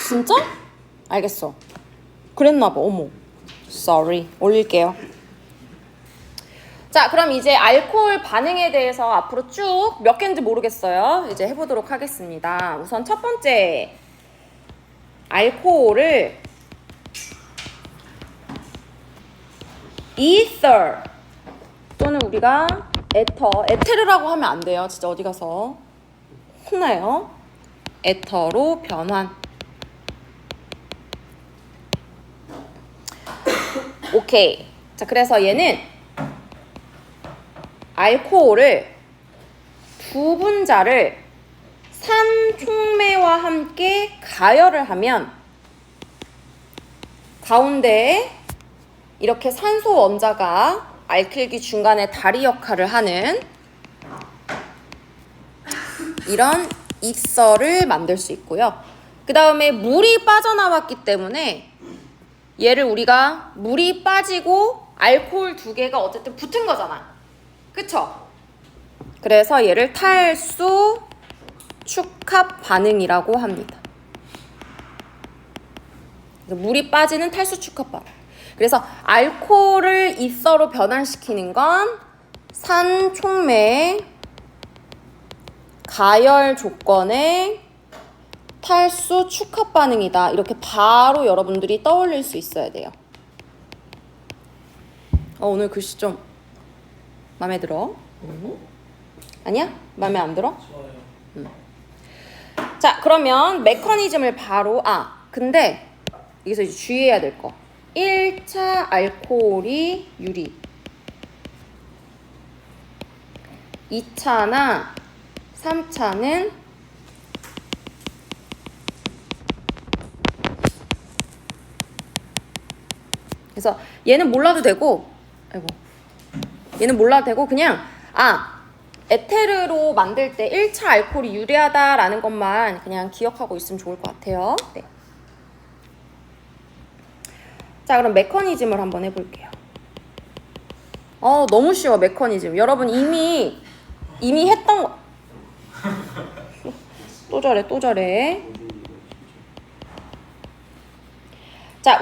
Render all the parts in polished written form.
진짜? 알겠어. 그랬나봐. 어머. Sorry. 올릴게요. 자, 그럼 이제 알코올 반응에 대해서 앞으로 쭉 몇 개인지 모르겠어요. 이제 해보도록 하겠습니다. 우선 첫 번째, 알코올을 ether 또는 우리가 에테르라고 하면 안 돼요. 진짜 어디 가서 혼나요. 에터로 변환. 오케이. 자, 그래서 얘는 알코올을 두 분자를 산촉매와 함께 가열을 하면 가운데에 이렇게 산소 원자가 알킬기 중간에 다리 역할을 하는 이런 이설을 만들 수 있고요. 그 다음에 물이 빠져나왔기 때문에 얘를 우리가 물이 빠지고 알코올 두 개가 어쨌든 붙은 거잖아. 그쵸? 그래서 얘를 탈수 축합 반응이라고 합니다. 그래서 물이 빠지는 탈수 축합 반응. 그래서 알코올을 이설로 변환시키는 건 산촉매의 가열 조건의 탈수 축합 반응이다. 이렇게 바로 여러분들이 떠올릴 수 있어야 돼요. 오늘 글씨 좀 마음에 들어? 아니야? 마음에 안 들어? 좋아요. 자, 그러면 메커니즘을 바로 근데 여기서 이제 주의해야 될 거. 1차 알코올이 유리, 2차나 3차는 그래서 얘는 몰라도 되고 얘는 몰라도 되고 그냥 에테르로 만들 때 1차 알코올이 유리하다라는 것만 그냥 기억하고 있으면 좋을 것 같아요. 네. 자, 그럼 메커니즘을 한번 해볼게요. 너무 쉬워, 메커니즘. 여러분 이미 했던 거. 또 저래. 자,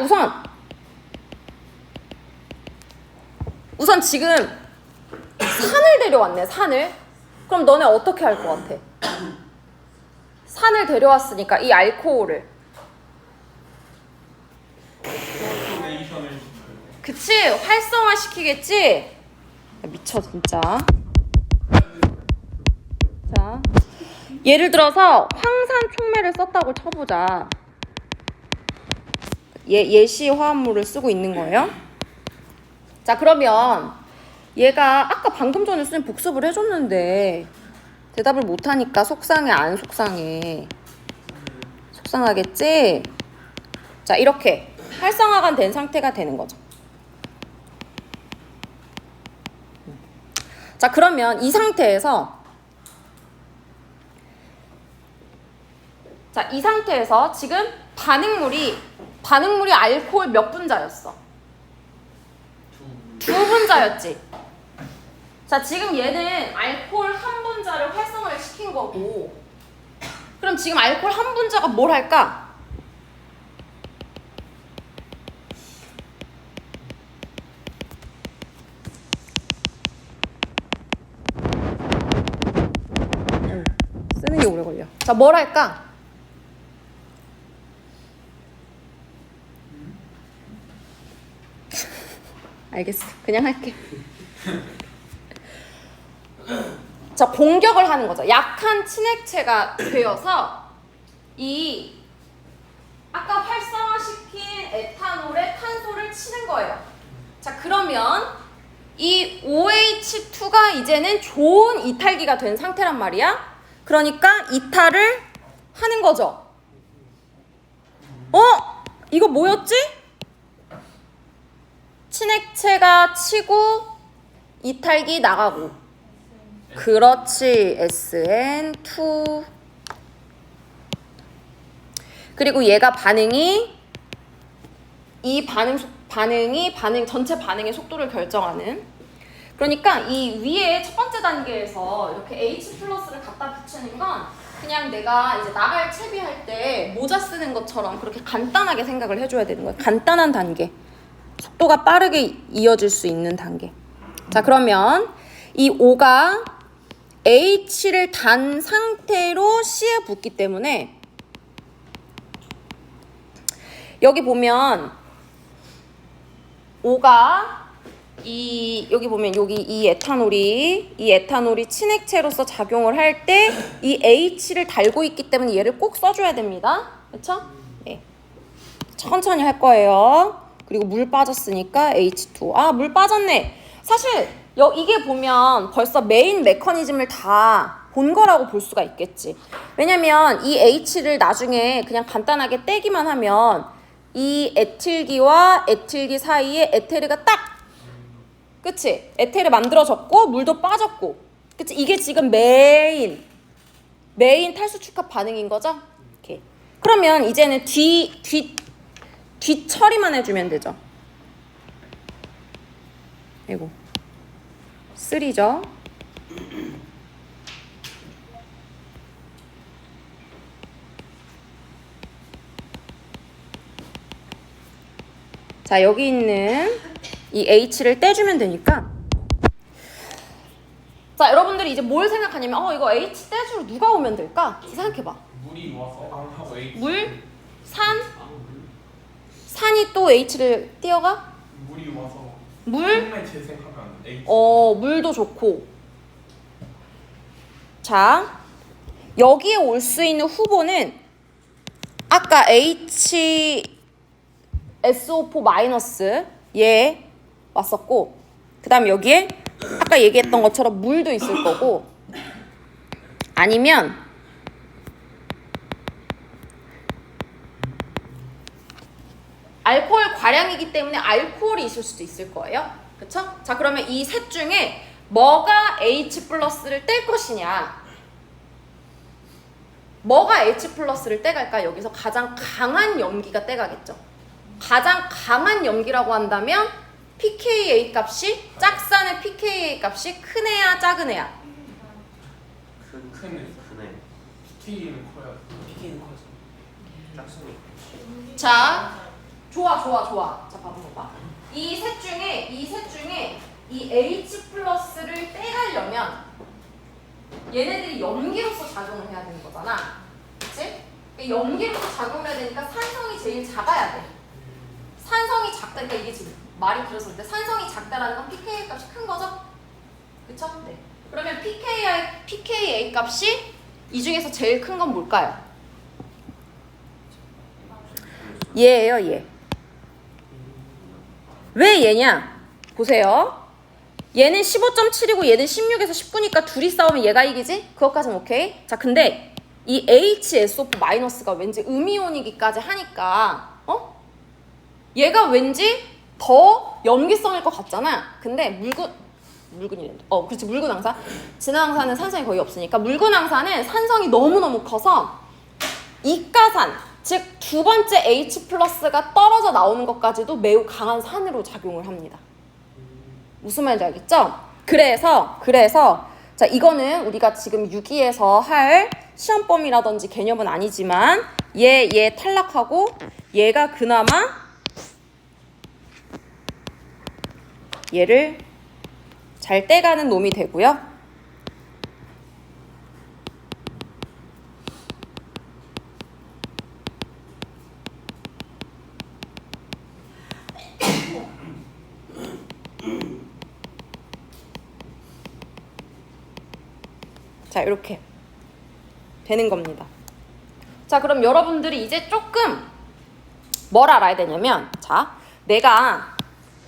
우선 지금 산을 데려왔네, 산을. 그럼 너네 어떻게 할 것 같아? 산을 데려왔으니까 이 알코올을. 그치? 활성화 시키겠지? 미쳐 진짜. 자, 예를 들어서 황산촉매를 썼다고 쳐보자. 예시 화합물을 쓰고 있는 거예요. 자, 그러면 얘가 아까 방금 전에 쌤 복습을 해줬는데 대답을 못하니까 속상해, 안 속상해? 속상하겠지? 자, 이렇게 활성화가 된 상태가 되는 거죠. 자, 그러면 이 상태에서 지금 반응물이 알코올 몇 분자였어? 두 분자였지. 자, 지금 얘는 알코올 한 분자를 활성화를 시킨 거고, 그럼 지금 알코올 한 분자가 뭘 할까? 쓰는 게 오래 걸려. 자, 뭘 할까? 알겠어. 그냥 할게. 자, 공격을 하는 거죠. 약한 친액체가 되어서 이 아까 활성화시킨 에탄올에 탄소를 치는 거예요. 자, 그러면 이 OH2가 이제는 좋은 이탈기가 된 상태란 말이야. 그러니까 이탈을 하는 거죠. 이거 뭐였지? 친액체가 치고 이탈기 나가고. 그렇지. SN2. 그리고 얘가 전체 반응의 속도를 결정하는. 그러니까 이 위에 첫 번째 단계에서 이렇게 H+를 갖다 붙이는 건 그냥 내가 이제 나갈 채비할 때 모자 쓰는 것처럼 그렇게 간단하게 생각을 해줘야 되는 거예요. 간단한 단계. 속도가 빠르게 이어질 수 있는 단계. 자, 그러면 이 O가 H를 단 상태로 C에 붙기 때문에 여기 보면 O가 여기 보면 여기 이 에탄올이 친액체로서 작용을 할 때 이 H를 달고 있기 때문에 얘를 꼭 써줘야 됩니다. 그렇죠? 네. 천천히 할 거예요. 그리고 물 빠졌으니까 H2. 아, 물 빠졌네. 사실 이게 보면 벌써 메인 메커니즘을 다 본 거라고 볼 수가 있겠지. 왜냐면 이 H를 나중에 그냥 간단하게 떼기만 하면 이 에틸기와 에틸기 사이에 에테르가 딱, 그치? 에테르 만들어졌고 물도 빠졌고, 그치? 이게 지금 메인 탈수 축합 반응인 거죠? 오케이. 그러면 이제는 뒤 처리만 해주면 되죠. 이거 3죠. 자, 여기 있는 이 H를 떼주면 되니까. 자, 여러분들이 이제 뭘 생각하냐면 이거 H 떼주러 누가 오면 될까? 생각해봐. 물이 와서 H. 물? 산이 또 H를 띄어가? 물이 와서 물? 처음에 재생하면 H. 물도 좋고. 자, 여기에 올 수 있는 후보는 아까 HSO4- 얘 왔었고, 그 다음 여기에 아까 얘기했던 것처럼 물도 있을 거고, 아니면 알코올 과량이기 때문에 알코올이 있을 수도 있을 거예요. 그쵸? 자, 그러면 이 셋 중에 뭐가 H+를 뗄 것이냐, 뭐가 H+를 떼갈까? 여기서 가장 강한 염기가 떼가겠죠. 가장 강한 염기라고 한다면 pKa 값이, 짝산의 pKa 값이 큰 애야 작은 애야? 큰 PK는 커야 PK는 커서 짝수니. 자, 좋아. 자, 봐봐. 이 셋 중에 이 H+를 떼가려면 얘네들이 염기로서 작용을 해야 되는 거잖아. 그치? 염기로서 작용을 해야 되니까 산성이 제일 작아야 돼. 산성이 작다, 그러니까 이게 지금 말이 길어서 그런데 산성이 작다라는 건 pKa 값이 큰 거죠? 그쵸? 네. 그러면 pKa 값이 이 중에서 제일 큰 건 뭘까요? 얘예요, 얘. 왜 얘냐? 보세요. 얘는 15.7이고 얘는 16에서 19니까 둘이 싸우면 얘가 이기지? 그것까지는 오케이. 자, 근데 이 HSO4- 왠지 음이온이기까지 하니까 얘가 왠지 더 염기성일 것 같잖아. 근데 물근이란다. 그렇지, 물근항사. 진화항사는 산성이 거의 없으니까 물근항사는 산성이 너무너무 커서 이가산, 즉 두 번째 H+가 떨어져 나오는 것까지도 매우 강한 산으로 작용을 합니다. 무슨 말인지 알겠죠? 그래서 자, 이거는 우리가 지금 6기에서 할 시험범위라든지 개념은 아니지만 얘 탈락하고 얘가 그나마 얘를 잘 떼가는 놈이 되고요. 자, 이렇게 되는 겁니다. 자, 그럼 여러분들이 이제 조금 뭘 알아야 되냐면, 자, 내가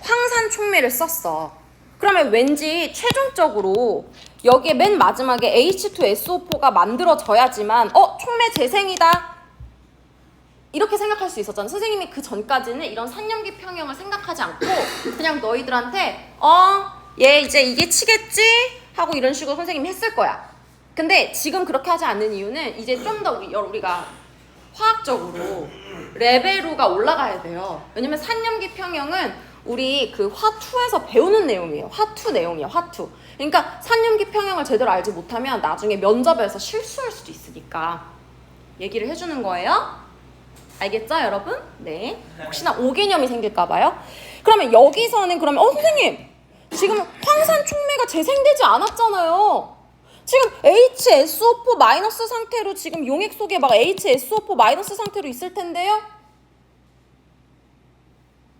황산 촉매를 썼어. 그러면 왠지 최종적으로 여기에 맨 마지막에 H2SO4가 만들어져야지만 촉매 재생이다 이렇게 생각할 수 있었잖아. 선생님이 그 전까지는 이런 산염기 평형을 생각하지 않고 그냥 너희들한테 얘 이제 이게 치겠지? 하고 이런 식으로 선생님이 했을 거야. 근데 지금 그렇게 하지 않는 이유는 이제 좀 더 우리가 화학적으로 레벨로가 올라가야 돼요. 왜냐면 산염기 평형은 우리 그 화2에서 배우는 내용이에요. 화2 내용이에요. 화2. 그러니까 산염기 평형을 제대로 알지 못하면 나중에 면접에서 실수할 수도 있으니까 얘기를 해주는 거예요. 알겠죠, 여러분? 네. 혹시나 오개념이 생길까 봐요. 그러면 여기서는 그러면 선생님 지금 황산 촉매가 재생되지 않았잖아요. 지금 HSO4 마이너스 상태로 지금 용액 속에 막 HSO4 마이너스 상태로 있을 텐데요.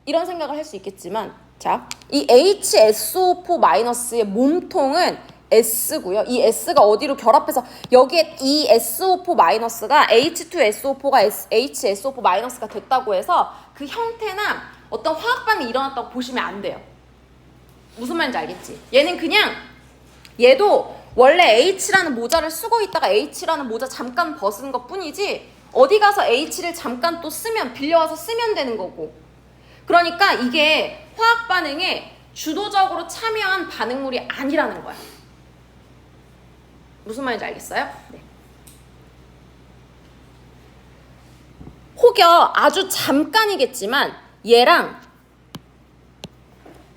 이런 생각을 할 수 있겠지만 자, 이 HSO4 마이너스의 몸통은 S고요. 이 S가 어디로 결합해서 여기에 이 SO4 마이너스가 H2SO4가 HSO4 마이너스가 됐다고 해서 그 형태나 어떤 화학 반응이 일어났다고 보시면 안 돼요. 무슨 말인지 알겠지? 얘는 그냥 얘도 원래 H라는 모자를 쓰고 있다가 H라는 모자 잠깐 벗은 것 뿐이지 어디 가서 H를 잠깐 또 쓰면 빌려와서 쓰면 되는 거고 그러니까 이게 화학 반응에 주도적으로 참여한 반응물이 아니라는 거야. 무슨 말인지 알겠어요? 네. 혹여 아주 잠깐이겠지만 얘랑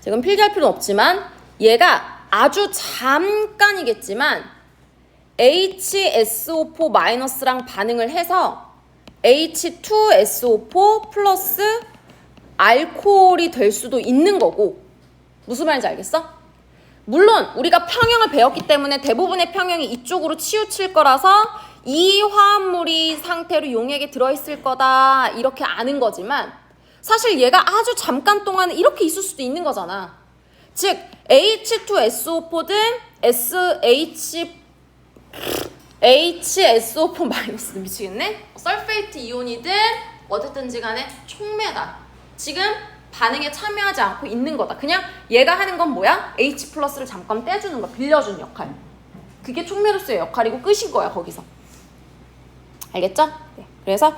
지금 필기할 필요는 없지만 얘가 아주 잠깐이겠지만 HSO4-랑 반응을 해서 H2SO4 플러스 알코올이 될 수도 있는 거고 무슨 말인지 알겠어? 물론 우리가 평형을 배웠기 때문에 대부분의 평형이 이쪽으로 치우칠 거라서 이 화합물이 상태로 용액에 들어있을 거다 이렇게 아는 거지만 사실 얘가 아주 잠깐 동안 이렇게 있을 수도 있는 거잖아. 즉 H2SO4든 HSO4 마이너스 미치겠네? 설페이트 이온이든 어쨌든지 간에 촉매다. 지금 반응에 참여하지 않고 있는 거다. 그냥 얘가 하는 건 뭐야? H 플러스를 잠깐 떼주는 거야. 빌려주는 역할. 그게 촉매로서의 역할이고 끝인 거야 거기서. 알겠죠? 네. 그래서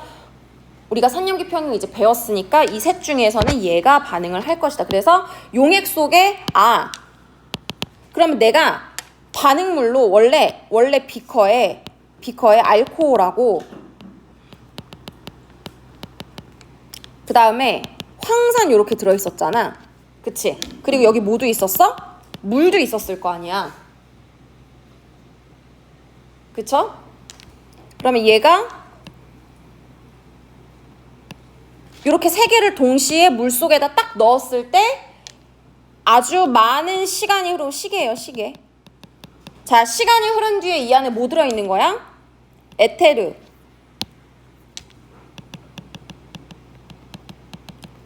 우리가 산염기 평형 이제 배웠으니까 이 셋 중에서는 얘가 반응을 할 것이다. 그래서 용액 속에 그러면 내가 반응물로 원래 비커에 알코올하고 그 다음에 황산 이렇게 들어있었잖아. 그치? 그리고 여기 뭐도 있었어? 물도 있었을 거 아니야. 그쵸? 그러면 얘가 이렇게 세 개를 동시에 물속에다 딱 넣었을 때 아주 많은 시간이 흐르고 시계예요, 시계. 자, 시간이 흐른 뒤에 이 안에 뭐 들어있는 거야? 에테르.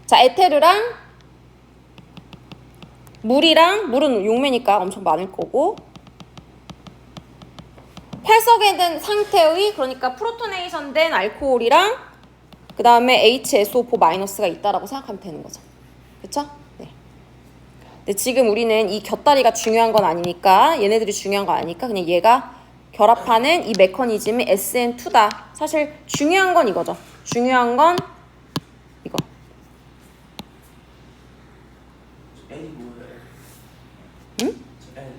자, 에테르랑 물은 용매니까 엄청 많을 거고 활성화된 상태의 그러니까 프로토네이션 된 알코올이랑 그 다음에 HSO4-가 있다라고 생각하면 되는 거죠. 그쵸? 네. 근데 지금 우리는 이 곁다리가 중요한 건 아니니까 얘네들이 중요한 거 아니니까 그냥 얘가 결합하는 이 메커니즘이 SN2다. 사실 중요한 건 이거죠. 중요한 건 이거. L 뭐예요? 응? L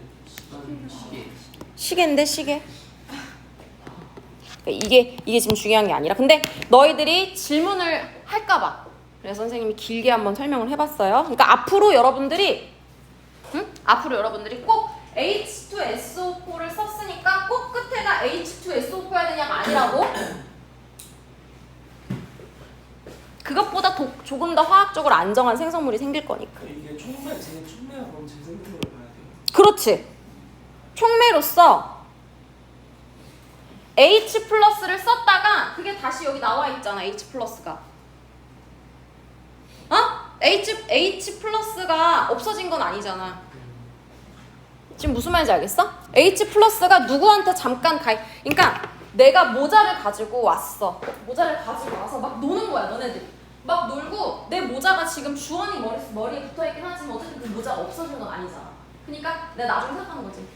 시계. 시계인데 시계. 이게 지금 중요한 게 아니라 근데 너희들이 질문을 할까봐 그래서 선생님이 길게 한번 설명을 해봤어요. 그러니까 앞으로 여러분들이 꼭 H2SO4를 썼으니까 꼭 끝에가 H2SO4여야 되냐가 아니라고. 그것보다 조금 더 화학적으로 안정한 생성물이 생길 거니까. 이게 촉매가 그럼 재생물을 봐야 돼요. 그렇지. 촉매로서 H 플러스를 썼다가 그게 다시 여기 나와 있잖아. H 플러스가. H 플러스가 없어진 건 아니잖아. 지금 무슨 말인지 알겠어? H 플러스가 누구한테 잠깐 그러니까 내가 모자를 가지고 왔어. 모자를 가지고 와서 막 노는 거야, 너네들. 막 놀고 내 모자가 지금 주원이 머리에 붙어있긴 하지만 어쨌든 그 모자가 없어진 건 아니잖아. 그러니까 내가 나중에 생각하는 거지.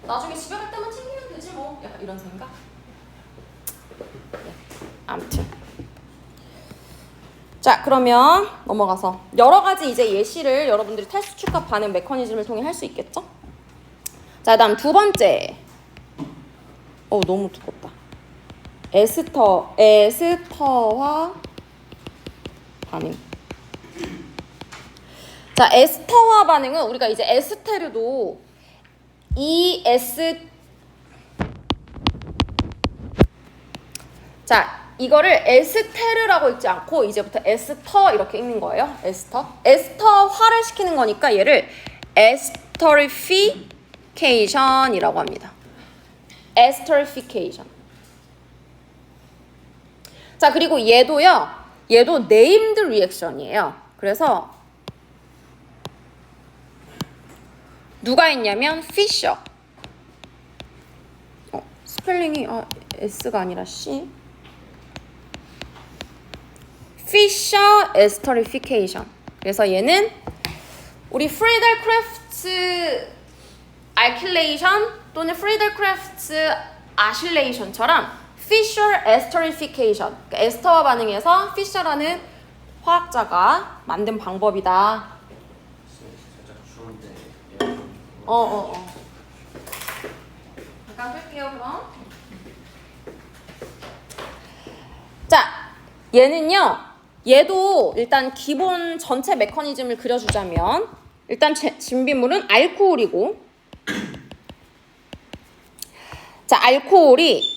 나중에 집에 갈 때만 챙기면 되지 뭐. 약간 이런 생각? 아무튼 자 그러면 넘어가서 여러 가지 이제 예시를 여러분들이 탈수 축합 반응 메커니즘을 통해 할 수 있겠죠? 자 다음 두 번째 너무 두껍다. 에스터화 반응. 자, 에스터화 반응은 우리가 이제 에스테르도 자, 이거를 에스테르라고 읽지 않고 이제부터 에스터 이렇게 읽는 거예요. 에스터. 에스터화를 시키는 거니까 얘를 에스터리피케이션이라고 합니다. 에스터리피케이션. 자, 그리고 얘도 네임드 리액션이에요. 그래서 누가 있냐면 피셔. 스펠링이 S가 아니라 C. 피셔 에스터리피케이션. 그래서 얘는 우리 프리델 크래프트 알킬레이션 또는 프리델 크래프트 아실레이션처럼 피셔 에스터리피케이션. 그러니까 에스터화 반응에서 피셔라는 화학자가 만든 방법이다. 살짝 추운데. 잠깐 끌게요, 그럼. 자, 얘도 일단 기본 전체 메커니즘을 그려주자면 일단 진비물은 알코올이고, 자, 알코올이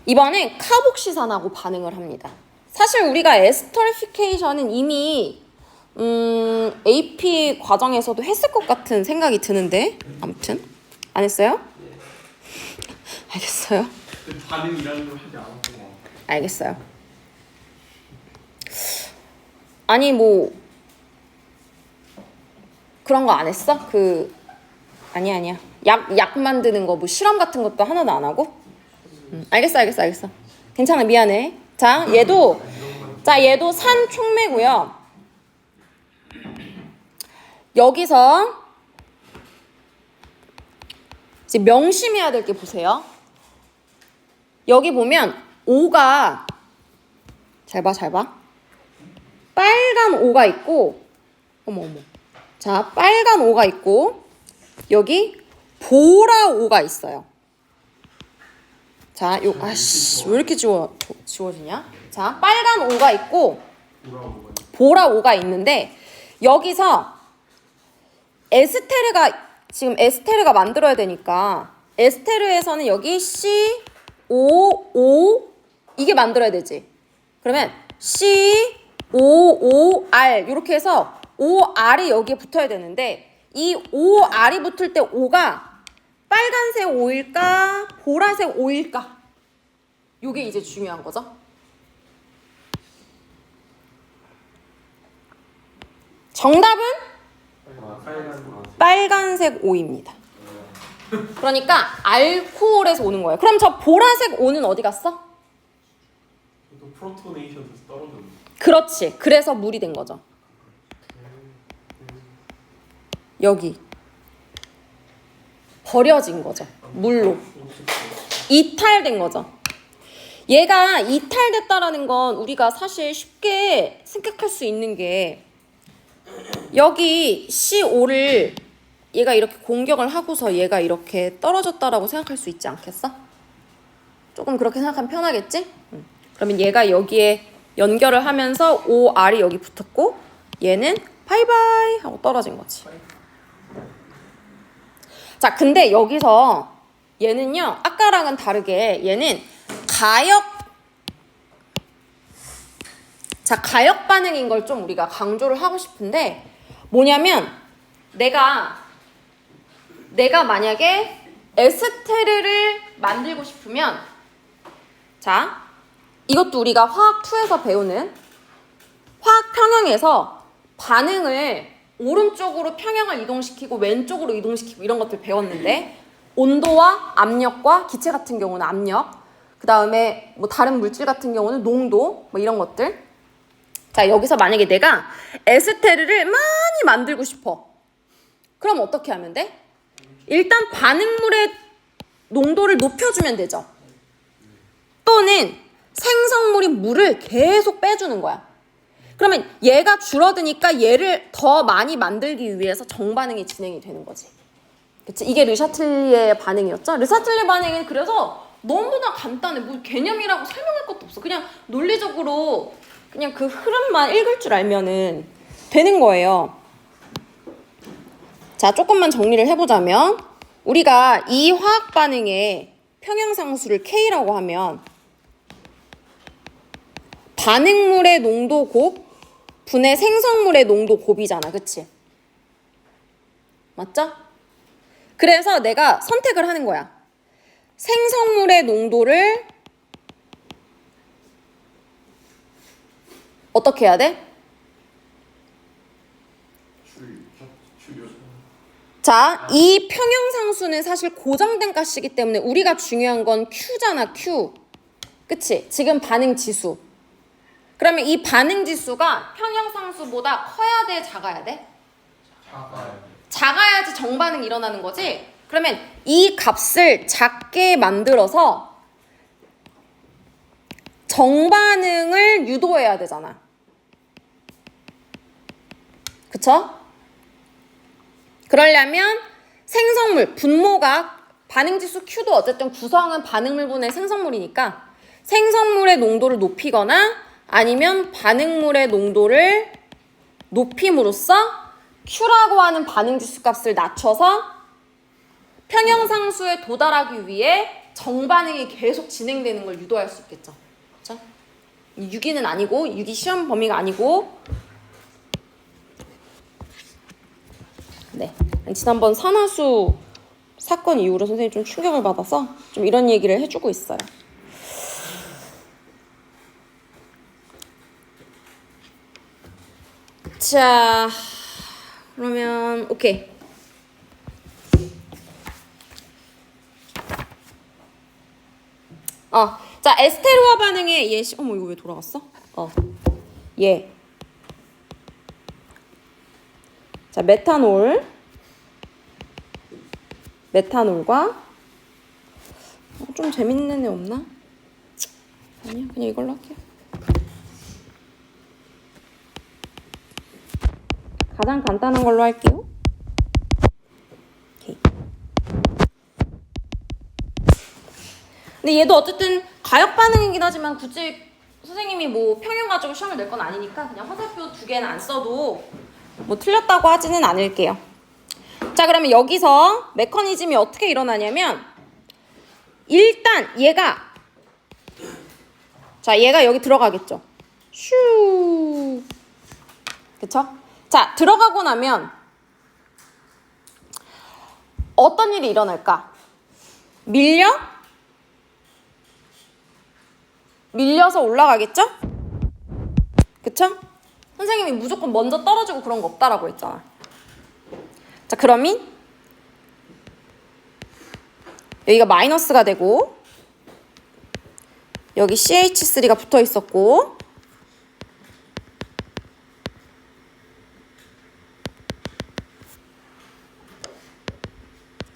이번엔 카복시산하고 반응을 합니다. 사실 우리가 에스터리피케이션은 이미 AP 과정에서도 했을 것 같은 생각이 드는데 아무튼 안 했어요? 알겠어요. 반응이라는 걸 하지 않았고. 알겠어요. 아니 뭐 그런 거 안 했어? 아니야. 약 만드는 거 뭐 실험 같은 것도 하나도 안 하고? 알겠어. 괜찮아, 미안해. 자, 얘도 산 촉매고요. 여기서 이제 명심해야 될 게 보세요. 여기 보면 O가 잘 봐. 빨간 O가 있고, 어머. 자, 빨간 O가 있고, 여기 보라 O가 있어요. 자, 왜 이렇게 지워지냐? 자, 빨간 O가 있고, 보라 O가 있는데, 여기서 지금 에스테르가 만들어야 되니까, 에스테르에서는 여기 COO, 이게 만들어야 되지. 그러면 COOR, 이렇게 해서 OR이 여기에 붙어야 되는데, 이 OR이 붙을 때 O가 빨간색 O일까, 보라색 O일까? 요게 이제 중요한 거죠. 정답은 빨간색 O입니다. 그러니까 알코올에서 오는 거예요. 그럼 저 보라색 O는 어디 갔어? 또 프로토네이션에서 떨어졌네. 그렇지. 그래서 물이 된 거죠. 여기 버려진 거죠. 물로 이탈된 거죠. 얘가 이탈됐다라는 건 우리가 사실 쉽게 생각할 수 있는 게, 여기 CO를 얘가 이렇게 공격을 하고서 얘가 이렇게 떨어졌다라고 생각할 수 있지 않겠어? 조금 그렇게 생각하면 편하겠지? 그러면 얘가 여기에 연결을 하면서 OR이 여기 붙었고, 얘는 바이바이 하고 떨어진 거지. 자, 근데 여기서 얘는요, 아까랑은 다르게 얘는 가역 반응인 걸 좀 우리가 강조를 하고 싶은데, 뭐냐면 내가 만약에 에스테르를 만들고 싶으면, 자, 이것도 우리가 화학 2에서 배우는 화학 평형에서 반응을 오른쪽으로 평형을 이동시키고 왼쪽으로 이동시키고 이런 것들 배웠는데, 온도와 압력과 기체 같은 경우는 압력, 그 다음에 뭐 다른 물질 같은 경우는 농도, 뭐 이런 것들. 자, 여기서 만약에 내가 에스테르를 많이 만들고 싶어. 그럼 어떻게 하면 돼? 일단 반응물의 농도를 높여주면 되죠. 또는 생성물이 물을 계속 빼주는 거야. 그러면 얘가 줄어드니까 얘를 더 많이 만들기 위해서 정반응이 진행이 되는 거지. 그치? 이게 르샤틀리의 반응이었죠. 르샤틀리 반응은 그래서 너무나 간단해. 뭐 개념이라고 설명할 것도 없어. 그냥 논리적으로 그냥 그 흐름만 읽을 줄 알면은 되는 거예요. 자, 조금만 정리를 해보자면 우리가 이 화학 반응의 평형상수를 K라고 하면 반응물의 농도 곱 분의 생성물의 농도 곱이잖아. 그치? 맞죠? 그래서 내가 선택을 하는 거야. 생성물의 농도를 어떻게 해야 돼? 줄여. 자, 이 평형상수는 사실 고정된 값이기 때문에 우리가 중요한 건 Q잖아, Q. 그치? 지금 반응지수. 그러면 이 반응지수가 평형상수보다 커야 돼, 작아야 돼? 작아야지 정반응이 일어나는 거지? 그러면 이 값을 작게 만들어서 정반응을 유도해야 되잖아. 그쵸? 그러려면 생성물, 분모가 반응지수 Q도 어쨌든 구성은 반응물분의 생성물이니까 생성물의 농도를 높이거나 아니면 반응물의 농도를 높임으로써 Q라고 하는 반응지수 값을 낮춰서 평형상수에 도달하기 위해 정반응이 계속 진행되는 걸 유도할 수 있겠죠. 그렇죠? 유기는 아니고, 유기 시험 범위가 아니고. 네. 지난번 산화수 사건 이후로 선생님이 좀 충격을 받아서 좀 이런 얘기를 해주고 있어요. 자, 그러면 오케이. 자, 에스테르와 반응의 어머 이거 왜 돌아갔어? 얘. 자, 메탄올과 좀 재밌는 애 없나? 아니야, 그냥 이걸로 할게요. 가장 간단한 걸로 할게요. 오케이. 근데 얘도 어쨌든 가역 반응이긴 하지만 굳이 선생님이 뭐 평형 가지고 시험을 낼 건 아니니까 그냥 화살표 2개는 안 써도 뭐 틀렸다고 하지는 않을게요. 자, 그러면 여기서 메커니즘이 어떻게 일어나냐면 일단 얘가 여기 들어가겠죠. 슈. 그쵸? 자, 들어가고 나면 어떤 일이 일어날까? 밀려서 올라가겠죠? 그쵸? 선생님이 무조건 먼저 떨어지고 그런 거 없다라고 했잖아. 자, 그러면 여기가 마이너스가 되고 여기 CH3가 붙어 있었고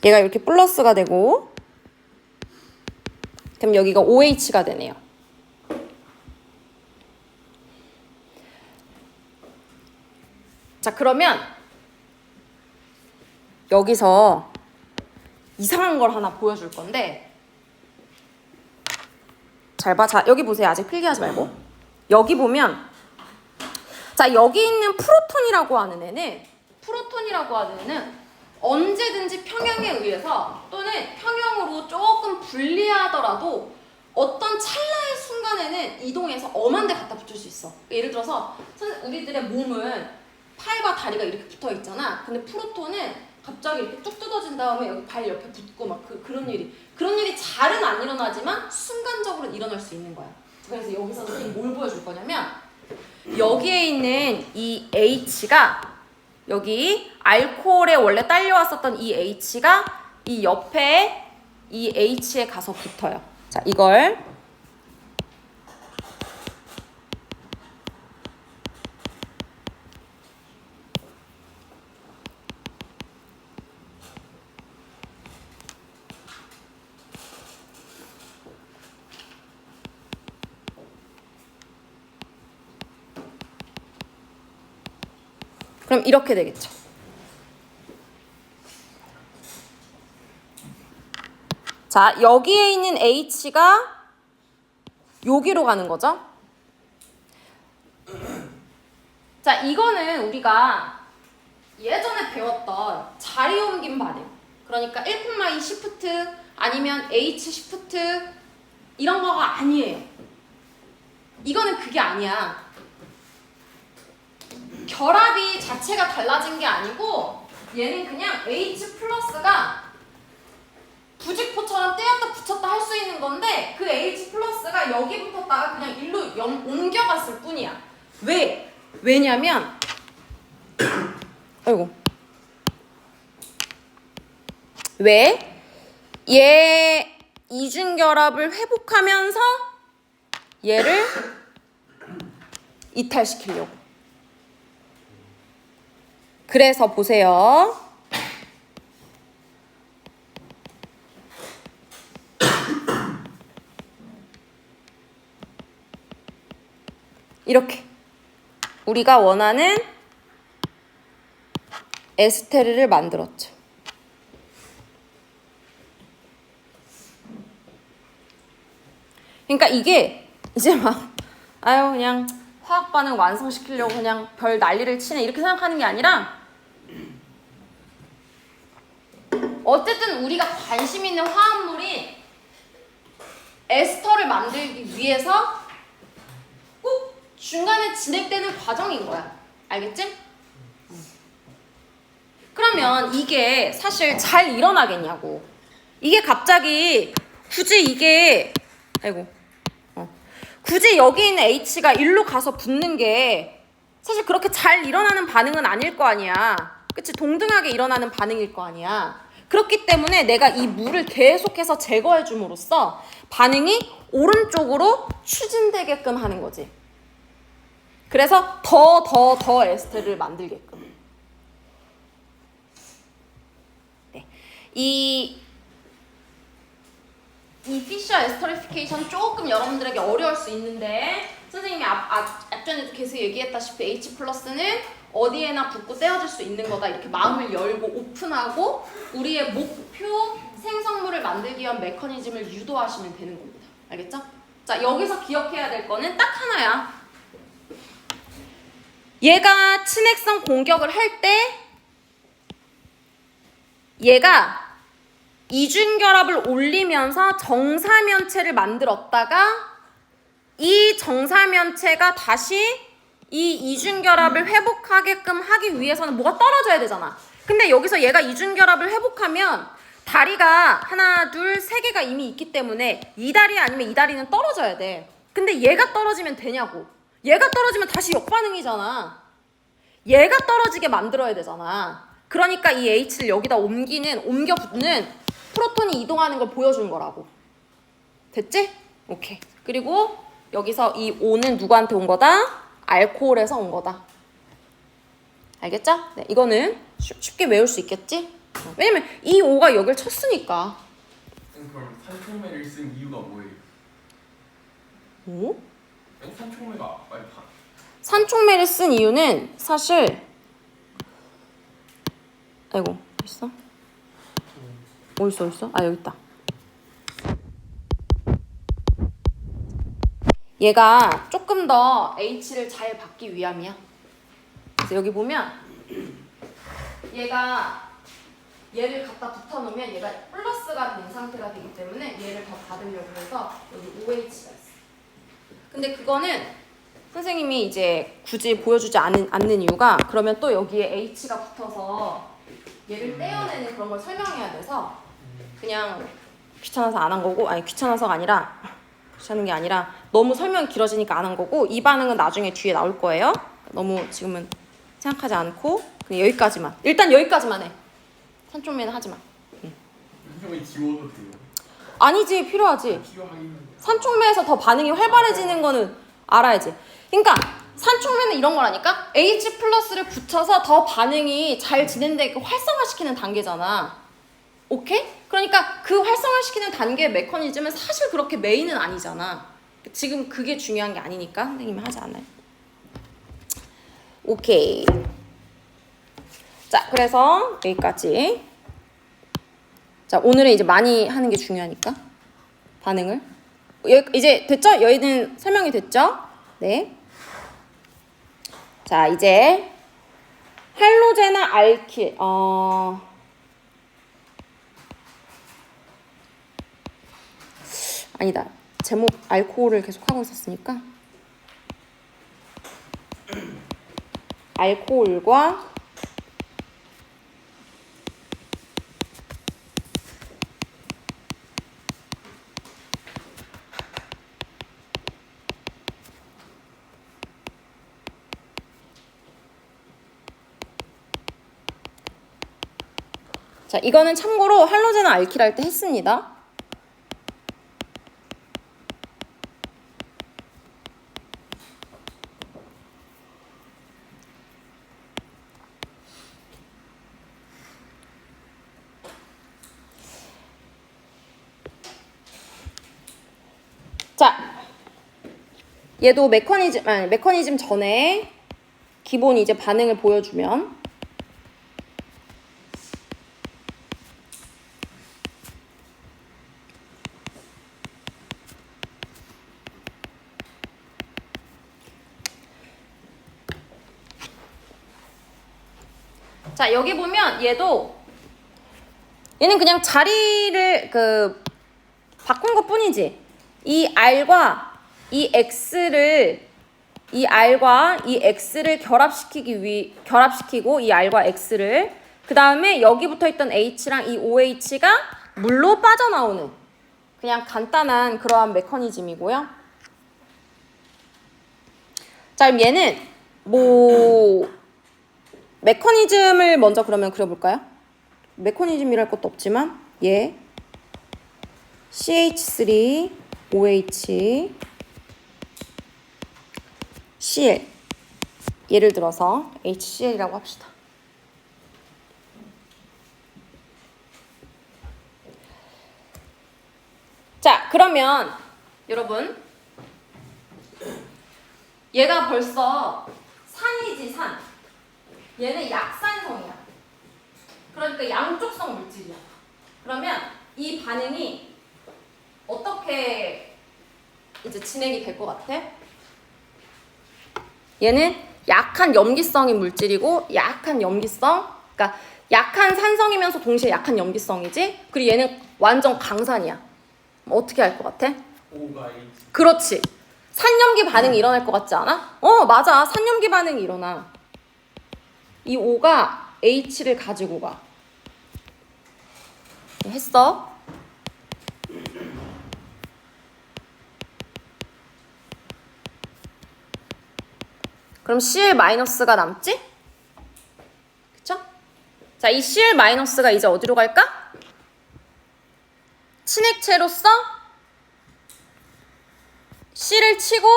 얘가 이렇게 플러스가 되고 그럼 여기가 OH가 되네요. 자, 그러면 여기서 이상한 걸 하나 보여줄 건데 잘 봐. 자, 여기 보세요. 아직 필기하지 말고. 여기 보면 자, 여기 있는 프로톤이라고 하는 애는 언제든지 평형에 의해서 또는 평형으로 조금 분리하더라도 어떤 찰나의 순간에는 이동해서 엄한 데 갖다 붙일 수 있어. 예를 들어서 우리들의 몸은 팔과 다리가 이렇게 붙어 있잖아. 근데 프로톤은 갑자기 이렇게 쭉 뜯어진 다음에 여기 발 옆에 붙고 막 그런 일이 잘은 안 일어나지만 순간적으로 일어날 수 있는 거야. 그래서 여기서 선생님이 뭘 보여줄 거냐면 여기에 있는 이 H가 여기 알코올에 원래 딸려왔었던 이 H가 이 옆에 이 H에 가서 붙어요. 자, 이걸 그럼 이렇게 되겠죠. 자, 자, 여기에 있는 H가 여기로 가는 거죠. 자, 이거는 우리가 예전에 배웠던 자리 옮김 반응. 그러니까 1,2 시프트 아니면 H 시프트 이런 거가 아니에요. 이거는 그게 아니야. 결합이 자체가 달라진 게 아니고 얘는 그냥 H 플러스가 부직포처럼 떼었다 붙였다 할 수 있는 건데 그 H 플러스가 여기 붙었다가 그냥 일로 옮겨갔을 뿐이야. 왜? 왜냐면 아이고 왜? 얘 이중결합을 회복하면서 얘를 이탈시키려고. 그래서 보세요. 이렇게 우리가 원하는 에스테르를 만들었죠. 그러니까 이게 이제 막 아유 그냥 화학 반응 완성시키려고 그냥 별 난리를 치네 이렇게 생각하는 게 아니라 어쨌든 우리가 관심 있는 화합물이 에스터를 만들기 위해서 꼭 중간에 진행되는 과정인 거야. 알겠지? 그러면 이게 사실 잘 일어나겠냐고. 이게 갑자기 굳이 이게 굳이 여기 있는 H가 일로 가서 붙는 게 사실 그렇게 잘 일어나는 반응은 아닐 거 아니야. 그치? 동등하게 일어나는 반응일 거 아니야. 그렇기 때문에 내가 이 물을 계속해서 제거해 줌으로써 반응이 오른쪽으로 추진되게끔 하는 거지. 그래서 더 에스테를 만들게끔. 네. 이 피셔 에스터리피케이션 조금 여러분들에게 어려울 수 있는데 선생님이 앞전에도 계속 얘기했다시피 H 플러스는 어디에나 붙고 떼어질 수 있는 거다. 이렇게 마음을 열고 오픈하고 우리의 목표 생성물을 만들기 위한 메커니즘을 유도하시면 되는 겁니다. 알겠죠? 자, 여기서 기억해야 될 거는 딱 하나야. 얘가 친핵성 공격을 할 때 얘가 이중결합을 올리면서 정사면체를 만들었다가 이 정사면체가 다시 이 이중결합을 회복하게끔 하기 위해서는 뭐가 떨어져야 되잖아. 근데 여기서 얘가 이중결합을 회복하면 다리가 하나, 둘, 세 개가 이미 있기 때문에 이 다리 아니면 이 다리는 떨어져야 돼. 근데 얘가 떨어지면 되냐고. 얘가 떨어지면 다시 역반응이잖아. 얘가 떨어지게 만들어야 되잖아. 그러니까 이 H를 여기다 옮겨 붙는 프로톤이 이동하는 걸 보여준 거라고. 됐지? 오케이. 그리고 여기서 이 O는 누구한테 온 거다? 알코올에서 온 거다. 알겠죠? 네, 이거는 쉽게 외울 수 있겠지? 왜냐면 이 O가 여길 쳤으니까. 그럼 산촉매를 쓴 이유가 뭐예요? 오? 산촉매가 많이 산촉매를 쓴 이유는 사실 아이고 있어? 어딨어? 아 여기 있다. 얘가 조금 더 H를 잘 받기 위함이야. 그래서 여기 보면 얘를 갖다 붙여놓으면 얘가 플러스가 된 상태가 되기 때문에 얘를 더 받으려고 해서 여기 OH가 있어. 근데 그거는 선생님이 이제 굳이 보여주지 않는 이유가 그러면 또 여기에 H가 붙어서 얘를 떼어내는 그런 걸 설명해야 돼서 그냥 귀찮아서 안 한 거고, 아니 귀찮아서가 아니라 귀찮은 게 아니라 너무 설명이 길어지니까 안 한 거고, 이 반응은 나중에 뒤에 나올 거예요. 너무 지금은 생각하지 않고 그냥 여기까지만, 일단 여기까지만 해. 산초매는 하지 마. 산촉매 지워도 돼요? 아니지, 필요하지. 필요하긴 산촉매에서 더 반응이 활발해지는 거는 알아야지. 그러니까 산촉매는 이런 거라니까. H 플러스를 붙여서 더 반응이 잘 진행되게 활성화시키는 단계잖아. 오케이? 그러니까 그 활성화시키는 단계의 메커니즘은 사실 그렇게 메인은 아니잖아. 지금 그게 중요한 게 아니니까 선생님이 하지 않아요. 오케이. 자, 그래서 여기까지. 자, 오늘은 이제 많이 하는 게 중요하니까 반응을. 이제 됐죠? 여기는 설명이 됐죠? 네. 자, 이제 할로제나 알킬. 아니다. 제목 알코올을 계속 하고 있었으니까. 알코올과 자, 이거는 참고로 할로제나 알킬 할 때 했습니다. 자, 얘도 메커니즘 전에 기본 이제 반응을 보여주면 자, 여기 보면 얘는 그냥 자리를 바꾼 것 뿐이지. 이 R과 이 X를 결합시키고 이 R과 X를 그 다음에 여기 붙어 있던 H랑 이 OH가 물로 빠져나오는 그냥 간단한 그러한 메커니즘이고요. 자, 그럼 얘는 메커니즘을 먼저 그러면 그려볼까요? 메커니즘이랄 것도 없지만 얘 CH3 OH Cl 예를 들어서 HCl이라고 합시다. 자, 그러면 여러분 얘가 벌써 산이지, 산. 얘는 약산성이야. 그러니까 양쪽성 물질이야. 그러면 이 반응이 어떻게 이제 진행이 될 것 같아? 얘는 약한 염기성인 물질이고 약한 염기성, 그러니까 약한 산성이면서 동시에 약한 염기성이지. 그리고 얘는 완전 강산이야. 어떻게 할 것 같아? O가 H. 그렇지. 산염기 반응이 일어날 것 같지 않아? 맞아. 산염기 반응이 일어나. 이 O가 H를 가지고 가. 했어? 그럼 Cl-가 남지? 그쵸? 자, 이 Cl-가 이제 어디로 갈까? 친액체로서 C를 치고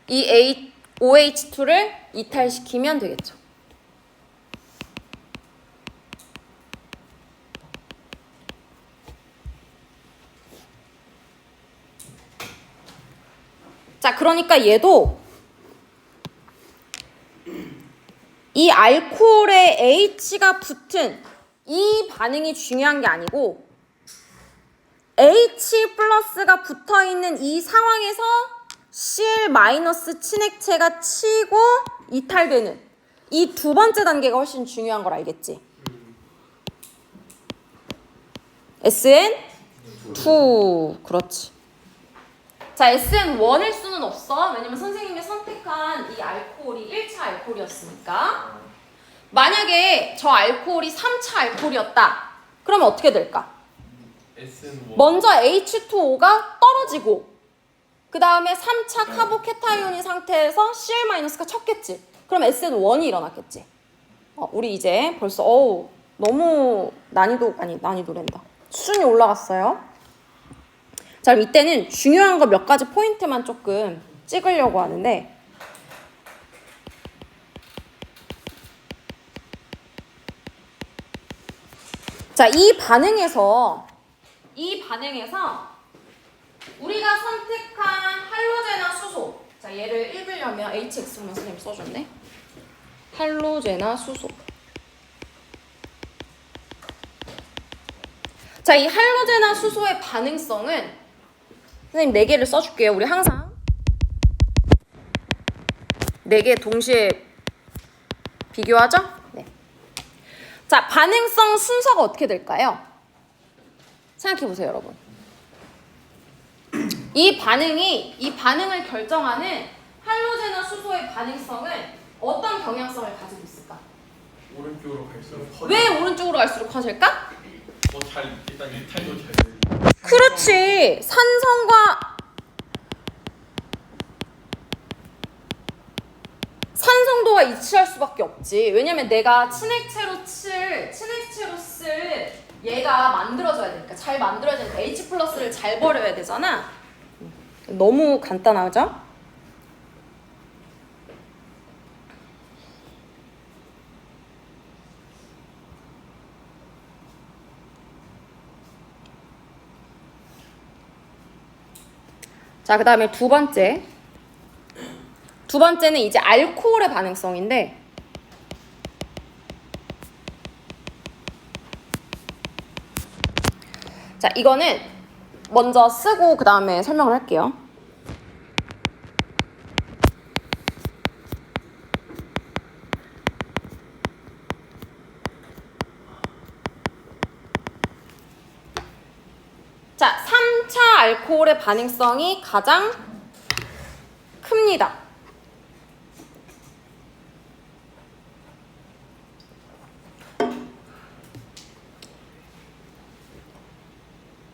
이 OH2를 이탈시키면 되겠죠. 자, 그러니까 얘도 이 알코올에 H가 붙은 이 반응이 중요한 게 아니고 H+가 붙어있는 이 상황에서 Cl- 친액체가 치고 이탈되는 이 두 번째 단계가 훨씬 중요한 걸 알겠지? SN2 그렇지. 자, SN1일 수는 없어. 왜냐면 선생님이 선택한 이 알코올이 1차 알코올이었으니까. 만약에 저 알코올이 3차 알코올이었다. 그러면 어떻게 될까? SN1. 먼저 H2O가 떨어지고 그 다음에 3차 카보케타이온인 상태에서 Cl-가 쳤겠지. 그럼 SN1이 일어났겠지. 우리 이제 벌써 너무 난이도란다. 수준이 올라갔어요. 자, 그럼 이때는 중요한 거 몇 가지 포인트만 조금 찍으려고 하는데 자, 이 반응에서 우리가 선택한 할로제나 수소, 자, 얘를 읽으려면 HX만 선생님 써줬네. 할로제나 수소. 자, 이 할로제나 수소의 반응성은 선생님 4개를 써줄게요. 우리 항상 4개 동시에 비교하죠? 네. 자, 반응성 순서가 어떻게 될까요? 생각해보세요, 여러분. 이 반응을 결정하는 할로제나 수소의 반응성은 어떤 경향성을 가지고 있을까? 오른쪽으로 갈수록 커져. 왜 오른쪽으로 갈수록 커질까? 뭐잘 일단 이탈도 잘 돼. 그렇지. 산성도가 이치할 수밖에 없지. 왜냐면 내가 친액체로 쓸 얘가 만들어져야 되니까, 잘 만들어야 되니까 H 플러스를 잘 버려야 되잖아. 너무 간단하죠? 자, 그 다음에 두 번째는 이제 알코올의 반응성인데, 자, 이거는 먼저 쓰고 그 다음에 설명을 할게요. 자, 3차 알코올의 반응성이 가장 큽니다.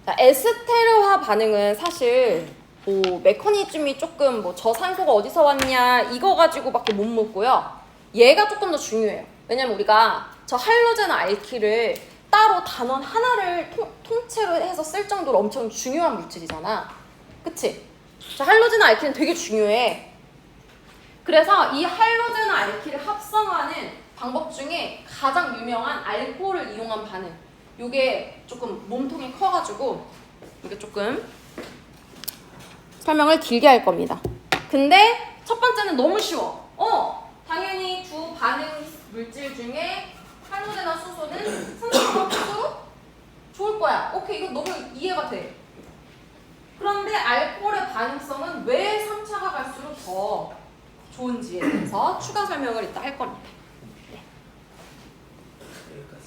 자, 에스테르화 반응은 사실 뭐 메커니즘이 조금 뭐 저산소가 어디서 왔냐 이거 가지고밖에 못 묻고요. 얘가 조금 더 중요해요. 왜냐면 우리가 저 할로제나 알킬을 따로 단원 하나를 통째로 해서 쓸 정도로 엄청 중요한 물질이잖아. 그치? 자, 할로제나 알킬은 되게 중요해. 그래서 이 할로제나 알킬을 합성하는 방법 중에 가장 유명한 알코올을 이용한 반응, 요게 조금 몸통이 커가지고 이게 조금 설명을 길게 할 겁니다. 근데 첫 번째는 너무 쉬워. 당연히 두 반응 물질 중에 할로제나 수소는 산소가 갈수록 좋을 거야. 오케이, 이거 너무 이해가 돼. 그런데 알코올의 반응성은 왜 3차가 갈수록 더 좋은지에 대해서 추가 설명을 이따 할 겁니다. 네. 여기까지.